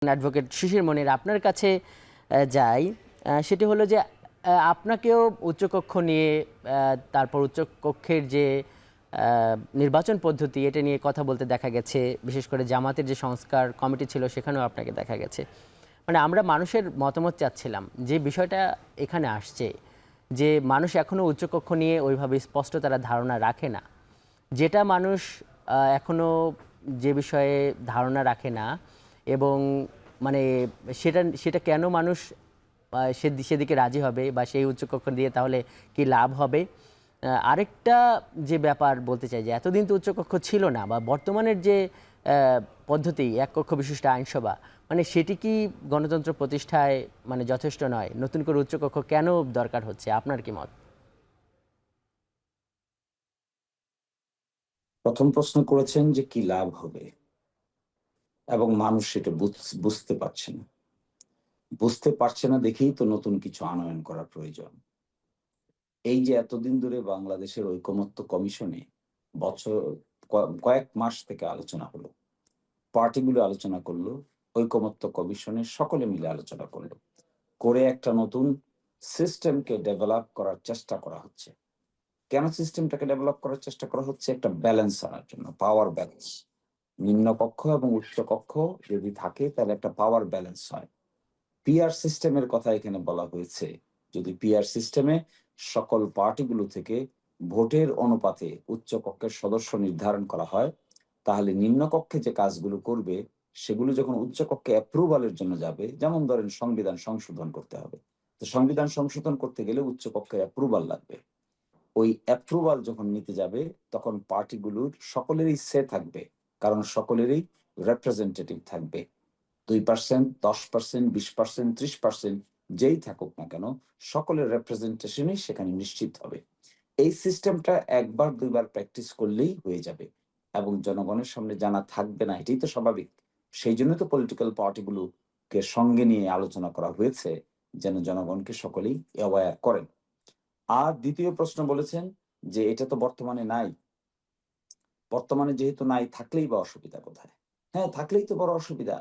Advocate শিশির মনির আপনার কাছে যাই। সেটি হলো যে আপনাকেও উচ্চকক্ষ নিয়ে তারপর উচ্চকক্ষের যে নির্বাচন পদ্ধতি এটা নিয়ে কথা বলতে দেখা গেছে, বিশেষ করে জামাতের যে সংস্কার কমিটি ছিল সেখানেও আপনাকে দেখা গেছে। মানে আমরা মানুষের মতামত চাচ্ছিলাম যে বিষয়টা এখানে আসছে যে মানুষ এখনও উচ্চকক্ষ নিয়ে ওইভাবে স্পষ্ট তারা ধারণা রাখে না, যেটা মানুষ এখনও যে বিষয়ে ধারণা রাখে না এবং মানে সেটা সেটা কেন মানুষ সেদিকে রাজি হবে বা সেই উচ্চকক্ষ দিয়ে তাহলে কি লাভ হবে। আরেকটা যে ব্যাপার বলতে চাই যে এতদিন তো উচ্চকক্ষ ছিল না, বা বর্তমানের যে পদ্ধতি এক কক্ষ বিশিষ্ট আইনসভা, মানে সেটি কি গণতন্ত্র প্রতিষ্ঠায় মানে যথেষ্ট নয়? নতুন করে উচ্চকক্ষ কেন দরকার হচ্ছে, আপনার কি মত? প্রথম প্রশ্ন করেছেন যে কি লাভ হবে, এবং মানুষ সেটা বুঝতে পারছে না। বুঝতে পারছে না দেখেই তো নতুন কিছু আনয়ন করা প্রয়োজন। এই যে এতদিন ধরে বাংলাদেশের ঐকমত্য কমিশনে বছর কয়েক মাস থেকে আলোচনা হলো, পার্টিগুলো আলোচনা করলো, ঐকমত্য কমিশনের সকলে মিলে আলোচনা করলো, করে একটা নতুন সিস্টেমকে ডেভেলপ করার চেষ্টা করা হচ্ছে। কেন সিস্টেমটাকে ডেভেলপ করার চেষ্টা করা হচ্ছে? একটা ব্যালেন্স আনার জন্য, পাওয়ার ব্যালেন্স। নিম্নকক্ষ এবং উচ্চকক্ষ যদি থাকে তাহলে একটা পাওয়ার ব্যালেন্স হয়। পিআর সিস্টেমের কথা এখানে বলা হয়েছে। যদি পিআর সিস্টেমে সকল পার্টিগুলো থেকে ভোটের অনুপাতে উচ্চকক্ষের সদস্য নির্ধারণ করা হয়, তাহলে নিম্নকক্ষে যে কাজগুলো করবে সেগুলো যখন উচ্চকক্ষে অ্যাপ্রুভালের জন্য যাবে, যেমন ধরেন সংবিধান সংশোধন করতে হবে, তো সংবিধান সংশোধন করতে গেলে উচ্চকক্ষের অ্যাপ্রুভাল লাগবে। ওই অ্যাপ্রুভাল যখন নিতে যাবে তখন পার্টিগুলোর সকলেরই সে থাকবে, কারণ সকলেরই রিপ্রেজেন্টেটিভ থাকবে। 2%, 10%, 20%, 30% যেই থাকুক না কেন, সকলের রিপ্রেজেন্টেশনই সেখানে নিশ্চিত হবে। এই সিস্টেমটা একবার দুইবার প্র্যাকটিস করলেই হয়ে যাবে এবং জনগণের সামনে জানা থাকবে না, এটাই তো স্বাভাবিক। সেই জন্য তো পলিটিক্যাল পার্টিগুলোকে সঙ্গে নিয়ে আলোচনা করা হয়েছে, যেন জনগণকে সকলেই অ্যাওয়্যার করেন। আর দ্বিতীয় প্রশ্ন বলেছেন যে এটা তো বর্তমানে নাই। বর্তমানে যেহেতু নাই, থাকলেই বা অসুবিধা কোথায়? হ্যাঁ, থাকলেই তো বড় অসুবিধা।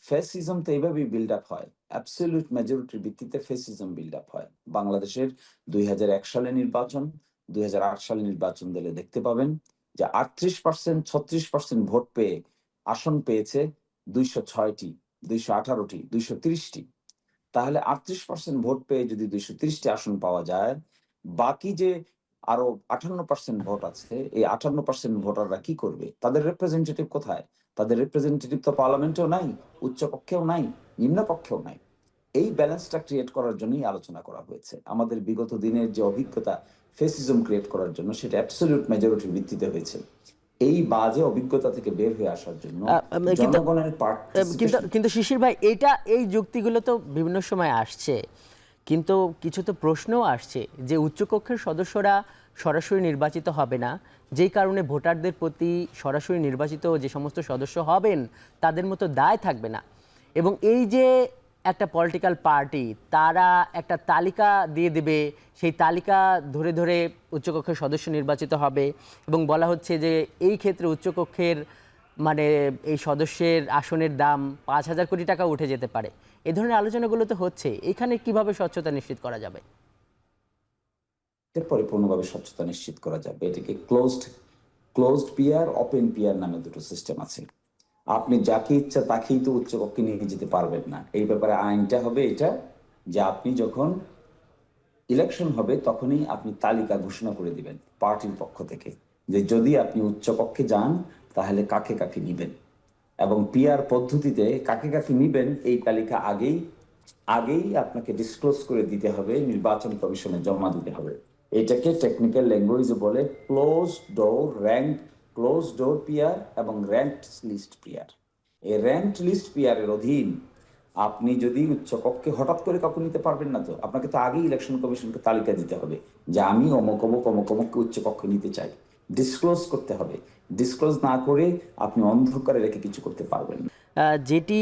ফ্যাসিজম তো এইভাবেই বিল্ড আপ হয়, অ্যাবসলিউট মেজরিটির ভিত্তিতে ফ্যাসিজম বিল্ড আপ হয়। বাংলাদেশের 2001 সালে নির্বাচন, 2008 সালে নির্বাচন দিলে দেখতে পাবেন যে 38%, 36% ভোট পেয়ে আসন পেয়েছে 206টি, 218টি, 230টি। তাহলে 38% ভোট পেয়ে যদি 230টি আসন পাওয়া যায়, বাকি যে আরো 58% ভোট আছে, এই 58% ভোটাররা কি করবে? তাদের রিপ্রেজেন্টেটিভ কোথায়? তাদের রিপ্রেজেন্টেটিভ তো পার্লামেন্টেও নাই, উচ্চকক্ষেও নাই, নিম্নকক্ষেও নাই। এই ব্যালেন্সটা ক্রিয়েট করার জন্যই আলোচনা করা হয়েছে। আমাদের বিগত দিনের যে অভিজ্ঞতা ফেসিজম ক্রিয়েট করার জন্য, সেটা অ্যাবসলিউট মেজরিটির ভিত্তিতে হয়েছে। এই বাজে অভিজ্ঞতা থেকে বের হয়ে আসার জন্য কিন্তু জনগণের কিন্তু পার্টিসিপেশন। কিন্তু শিশির ভাই, এই যুক্তিগুলো তো বিভিন্ন সময় আসছে, কিন্তু কিছু তো প্রশ্নও আসছে যে উচ্চকক্ষের সদস্যরা সরাসরি নির্বাচিত হবে না, যেই কারণে ভোটারদের প্রতি সরাসরি নির্বাচিত যে সমস্ত সদস্য হবেন তাদের মতো দায় থাকবে না। এবং এই যে একটা পলিটিক্যাল পার্টি তারা একটা তালিকা দিয়ে দেবে, সেই তালিকা ধরে ধরে উচ্চকক্ষের সদস্য নির্বাচিত হবে, এবং বলা হচ্ছে যে এই ক্ষেত্রে উচ্চকক্ষের মানে এই সদস্যের আসনের দাম 5,000 কোটি টাকা উঠে যেতে পারে। এই ধরনের আলোচনাগুলো তো হচ্ছে, এখানে কিভাবে স্বচ্ছতা নিশ্চিত করা যাবে? এর পরিপূর্ণভাবে স্বচ্ছতা নিশ্চিত করা যাবে। এটাকে ক্লোজড পিয়ার, ওপেন পিয়ার নামে দুটো সিস্টেম আছে। আপনি যাকে ইচ্ছা তাকেই তো উচ্চকক্ষে নিয়ে যেতে পারবেন না। এই ব্যাপারে আইনটা হবে এটা, যে আপনি যখন ইলেকশন হবে তখনই আপনি তালিকা ঘোষণা করে দিবেন পার্টির পক্ষ থেকে, যে যদি আপনি উচ্চকক্ষে যান তাহলে কাকে কাকে নিবেন, এবং পিআর পদ্ধতিতে কাকে কাকে নিবেন এই তালিকা আগেই আগেই আপনাকে ডিসক্লোজ করে দিতে হবে, নির্বাচন কমিশনে জমা দিতে হবে। এটাকে টেকনিক্যাল ল্যাঙ্গুয়েজে বলে ক্লোজ ডোর পিআর এবং র্যাঙ্কড লিস্ট পিআর। এই র্যাঙ্কড লিস্ট পিআর এর অধীন আপনি যদি উচ্চকক্ষে হঠাৎ করে কাউকে নিতে পারবেন না, তো আপনাকে তো আগেই ইলেকশন কমিশনকে তালিকা দিতে হবে যে আমি অমুক অমুক অমুক অমুককে উচ্চকক্ষে নিতে চাই, ডিসক্লোজ করতে হবে। ডিসক্লোজ না করে আপনি অন্ধকারে রেখে কিছু করতে পারবেন না। যেটি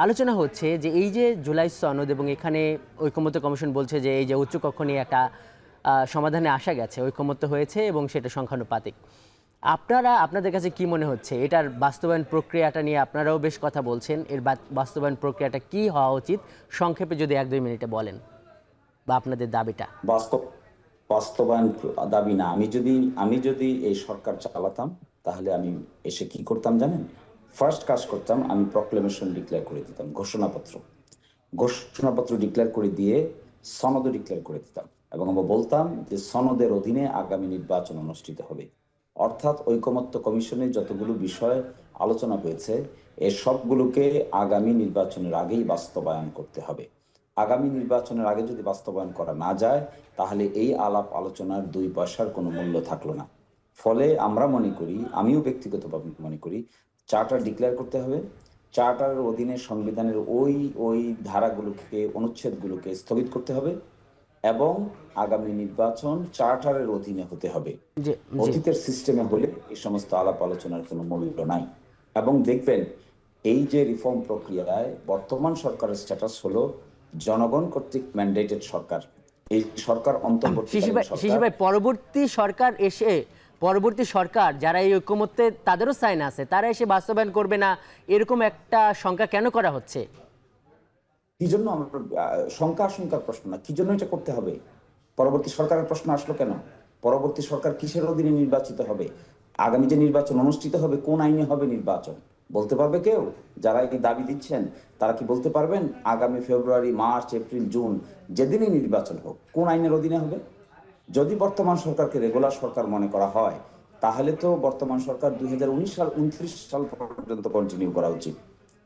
আলোচনা হচ্ছে যে এই যে জুলাই সনদ, এবং এখানে ঐকমত্য কমিশন বলছে যে এই যে উচ্চকক্ষ নিয়ে একটা সমাধানে আসা গেছে, ঐকমত্য হয়েছে এবং সেটা সংখ্যানুপাতিক। আপনাদের কাছে কি মনে হচ্ছে এটার বাস্তবায়ন প্রক্রিয়াটা নিয়ে আপনারাও বেশ কথা বলছেন, এর বাস্তবায়ন প্রক্রিয়াটা কি হওয়া উচিত সংক্ষেপে যদি 1-2 মিনিটে বলেন, বা আপনাদের দাবিটা। বাস্তব বাস্তবায়ন দাবি না, আমি যদি এই সরকার চালাতাম তাহলে আমি এসে কি করতাম জানেন? ফার্স্ট কাজ করতাম, আমি প্রক্লেমেশন ডিক্লেয়ার করে দিতাম, ঘোষণাপত্র ডিক্লেয়ার করে দিয়ে সনদও ডিক্লেয়ার করে দিতাম, এবং আমরা বলতাম যে সনদের অধীনে আগামী নির্বাচন অনুষ্ঠিত হবে। অর্থাৎ ঐকমত্য কমিশনে যতগুলো বিষয় আলোচনা হয়েছে এ সবগুলোকে আগামী নির্বাচনের আগেই বাস্তবায়ন করতে হবে। আগামী নির্বাচনের আগে যদি বাস্তবায়ন করা না যায় তাহলে এই আলাপ আলোচনার 2 পয়সার কোনো মূল্য থাকলো না। ফলে আমরা মনে করি, আমিও ব্যক্তিগতভাবে মনে করি, চার্টার ডিক্লেয়ার করতে হবে, চার্টারের অধীনে সংবিধানের ওই ধারাগুলোকে, অনুচ্ছেদগুলোকে স্থগিত করতে হবে, এবং আগামী নির্বাচন চার্টারের অধীনে হতে হবে। জি, জি। অতীতের সিস্টেমে হলে এই সমস্ত আলাপ আলোচনার কোনো মূল্য নাই। এবং দেখবেন এই যে রিফর্ম প্রক্রিয়ায় বর্তমান সরকারের স্ট্যাটাস হলো জনগণ কর্তৃক ম্যান্ডেটেড সরকার। এই সরকার শিশির ভাই, পরবর্তী সরকার যারা এই ঐকমত্যে তাদেরও সাইন আছে, তারা এসে বাস্তবায়ন করবে না, এরকম একটা শঙ্কা কেন করা হচ্ছে? কি জন্য আমরা আশঙ্কার প্রশ্ন না, কি জন্য এটা করতে হবে? পরবর্তী সরকারের প্রশ্ন আসলো কেন? পরবর্তী সরকার কিসের অধীনে নির্বাচিত হবে? আগামী যে নির্বাচন অনুষ্ঠিত হবে কোন আইনে হবে নির্বাচন বলতে পারবে কেউ? যারা এই দাবি দিচ্ছেন তারা কি বলতে পারবেন আগামী ফেব্রুয়ারি, মার্চ, এপ্রিল, জুন যেদিনই নির্বাচন হোক কোন আইনের অধীনে হবে? যদি বর্তমান সরকারকে রেগুলার সরকার মনে করা হয় তাহলে তো বর্তমান সরকার 2019 সাল পর্যন্ত কন্টিনিউ করা উচিত,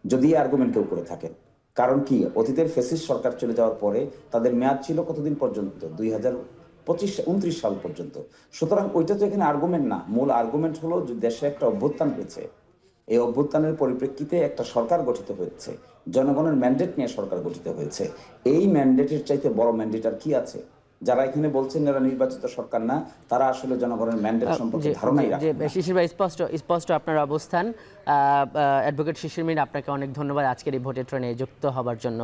যদি এই আর্গুমেন্ট কেউ করে থাকেন। কারণ কি, অতীতের ফ্যাসিস্ট সরকার চলে যাওয়ার পরে তাদের মেয়াদ ছিল কতদিন পর্যন্ত? 2029 সাল পর্যন্ত। সুতরাং ওইটা তো এখানে আর্গুমেন্ট না, মূল আর্গুমেন্ট হলো যে দেশে একটা অভ্যুত্থান হয়েছে, এই অভ্যুত্থানের পরিপ্রেক্ষিতে একটা সরকার গঠিত হয়েছে, জনগণের ম্যান্ডেট নিয়ে সরকার গঠিত হয়েছে। এই ম্যান্ডেটের চাইতে বড় ম্যান্ডেট আর কি আছে? যারা এখানে বলছেন এরা নির্বাচিত সরকার না, তারা আসলে জনগণের ম্যান্ডেট সম্পর্কে ধারণাই রাখেন না। শিশির ভাই, স্পষ্ট আপনার অবস্থান। অ্যাডভোকেট শিশির মির, আপনাকে অনেক ধন্যবাদ আজকের এই ভোটের ট্রেনে যুক্ত হবার জন্য।